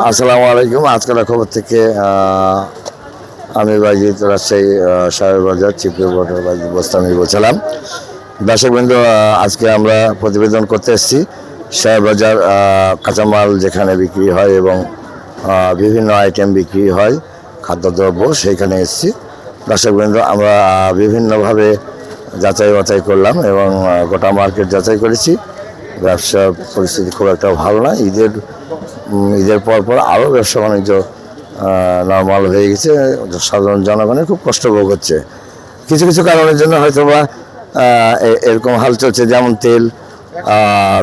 আসসালামু আলাইকুম। আজকের খবর থেকে আমি বাজিদ, রাজশাহী সাহেব বাজার চিফ রিপোর্টার বাজিদ বোস্তামি বলছিলাম। দর্শকবৃন্দ, আজকে আমরা প্রতিবেদন করতে এসেছি সাহেব বাজার কাঁচামাল যেখানে বিক্রি হয় এবং বিভিন্ন আইটেম বিক্রি হয় খাদ্যদ্রব্য, সেইখানে এসেছি। দর্শকবৃন্দ, আমরা বিভিন্নভাবে যাচাই বাছাই করলাম এবং গোটা মার্কেট যাচাই করেছি। ব্যবসার পরিস্থিতি খুব একটা ভালো না। ঈদের পর আরও ব্যবসা বাণিজ্য নর্মাল হয়ে গেছে। সাধারণ জনগণের খুব কষ্ট ভোগ হচ্ছে। কিছু কিছু কারণের জন্য হয়তো বা এরকম হাল চলছে, যেমন তেল।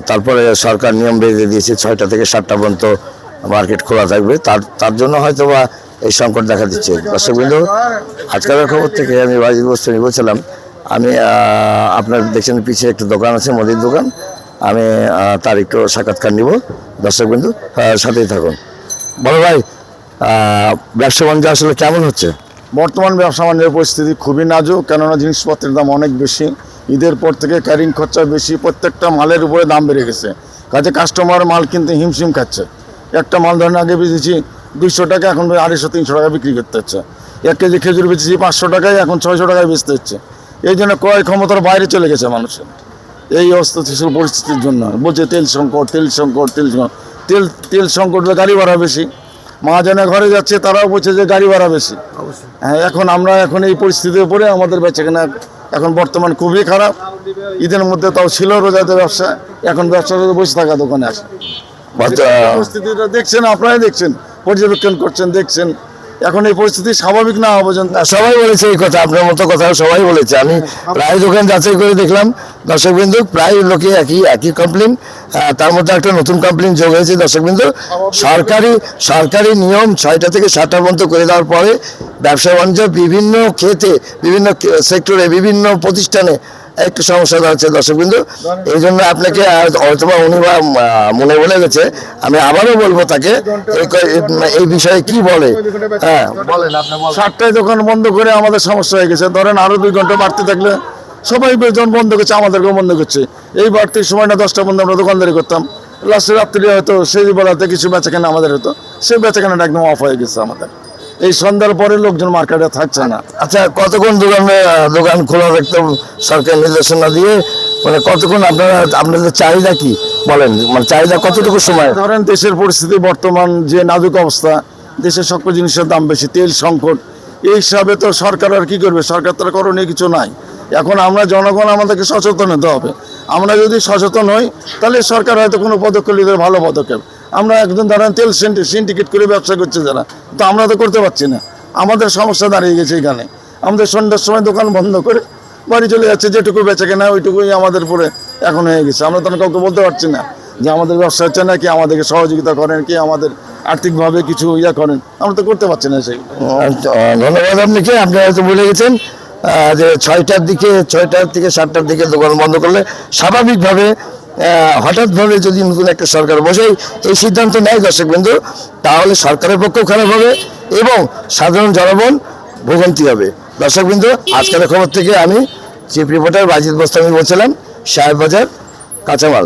তারপরে সরকার নিয়ম বেঁধে দিয়েছে 6টা থেকে 7টা পর্যন্ত মার্কেট খোলা থাকবে। তার জন্য হয়তো বা এই সংকট দেখা দিচ্ছে। দর্শকবৃন্দ, আজকের খবর থেকে আমি বাজিদ বোস্তামি বলছিলাম। আমি আপনার দেখছেন পিছিয়ে একটা দোকান আছে, মুদির দোকান। আমি তার একটু সাক্ষাৎকার নিব। দর্শকবৃন্দ, সাথেই থাকুন। বড় ভাই, ব্যবসা বাণিজ্য আসলে কেমন হচ্ছে? বর্তমান ব্যবসা বাণিজ্যের পরিস্থিতি খুবই নাজুক, কেননা জিনিসপত্রের দাম অনেক বেশি। ঈদের পর থেকে ক্যারিং খরচা বেশি, প্রত্যেকটা মালের উপরে দাম বেড়ে গেছে। কাজে কাস্টমার মাল কিনতে হিমশিম খাচ্ছে। একটা মাল ধরেন আগে বেচেছি 200 টাকা, এখন 250-300 টাকা বিক্রি করতে হচ্ছে। 1 কেজি খেজুর বেচেছি 500 টাকায়, এখন 600 টাকায় বেচতে হচ্ছে। এই জন্য ক্রয় ক্ষমতার বাইরে চলে গেছে মানুষের। এই অস্থিতিশীল পরিস্থিতির জন্য বলছে তেল সংকট। তেল সংকট, গাড়ি ভাড়া বেশি। মহাজনের ঘরে যাচ্ছে, তারাও বলছে যে গাড়ি ভাড়া বেশি। হ্যাঁ, এখন এই পরিস্থিতির উপরে আমাদের বেচাকেনা এখন বর্তমান খুবই খারাপ। ঈদের মধ্যে তাও ছিল রোজাতে ব্যবসা, এখন ব্যবসা বসে থাকা দোকানে আসে। পরিস্থিতিটা দেখছেন, আপনারাই দেখছেন, পর্যবেক্ষণ করছেন, দেখছেন। এখন এই পরিস্থিতি স্বাভাবিক না হওয়া পর্যন্ত। সবাই বলেছে এই কথা, আপনার মতো কথা সবাই বলেছে। আমি প্রায় দোকান যাচাই করে দেখলাম দর্শকবৃন্দ, প্রায় লোকে একই কমপ্লেন। তার মধ্যে একটা নতুন কমপ্লেন যোগ হয়েছে। দর্শকবৃন্দ, সরকারি নিয়ম 6টা থেকে 7টা পর্যন্ত করে দেওয়ার পরে ব্যবসা বাণিজ্য বিভিন্ন ক্ষেত্রে, বিভিন্ন সেক্টরে, বিভিন্ন প্রতিষ্ঠানে একটু সমস্যা হচ্ছে। দর্শকবৃন্দ, এই জন্য আপনাকে অথবা উনি বা মনে বলে গেছে, আমি আবারও বলবো তাকে এই বিষয়ে কি বলে। হ্যাঁ, বলেন। 7টায় দোকান বন্ধ করে আমাদের সমস্যা হয়ে গেছে। ধরেন আরো 2 ঘন্টা বাড়তে থাকলে সবাই বেতন বন্ধ করছে, আমাদেরকেও বন্ধ করছে। এই বাড়তি সময়টা 10টা পর্যন্ত আমরা দোকানদারি করতাম। লাস্টে রাত্রি হয়তো সেই বেলাতে কিছু বেচাকেনা আমাদের হতো, সেই বেচাকেনাটা একদম অফ হয়ে গেছে আমাদের। এই সন্ধ্যার পরে লোকজন মার্কেটে থাকছে না। আচ্ছা, কতক্ষণ দোকান খোলা রাখতে সরকার নির্দেশনা দিয়ে, মানে কতক্ষণ আপনাদের চাহিদা কি বলেন, মানে চাহিদা কতটুকু সময়? ধরেন দেশের পরিস্থিতি বর্তমান যে নাজুক অবস্থা, দেশের সকল জিনিসের দাম বেশি, তেল সংকট। এই হিসাবে তো সরকার আর কি করবে? সরকার তার করণীয় কিছু নাই। এখন আমরা জনগণ, আমাদেরকে সচেতন হতে হবে। আমরা যদি সচেতন হই, তাহলে সরকার হয়তো কোনো পদক্ষেপ নিতে, ভালো পদক্ষেপ। আমরা একজন ধরেন তেল সিন্ডিকেট করে ব্যবসা করছে যারা, তো আমরা তো করতে পারছি না। আমাদের সমস্যা দাঁড়িয়ে গেছে এখানে। আমাদের সন্ধ্যার সময় দোকান বন্ধ করে বাড়ি চলে যাচ্ছে, যেটুকু বেচা কেনা ওইটুকুই আমাদের উপরে এখন হয়ে গেছে। আমরা তখন কাউকে বলতে পারছি না যে আমাদের ব্যবসা হচ্ছে না, কি আমাদেরকে সহযোগিতা করেন, কি আমাদের আর্থিকভাবে কিছু করেন। আমরা তো করতে পারছি না সেই। ধন্যবাদ আপনাকে। আপনি হয়তো বলে গেছেন যে 6টার থেকে 7টার দিকে দোকান বন্ধ করলে স্বাভাবিকভাবে, হঠাৎভাবে যদি নতুন একটা সরকার বসে এই সিদ্ধান্ত নেয় দর্শকবৃন্দু, তাহলে সরকারের পক্ষেও খারাপ হবে এবং সাধারণ জনগণ ভোগান্তি হবে। দর্শকবৃন্দু, আজকের খবর থেকে আমি চিফ রিপোর্টার বাজিদ বোস্তামি বলছিলাম, সাহেব বাজার কাঁচামাল।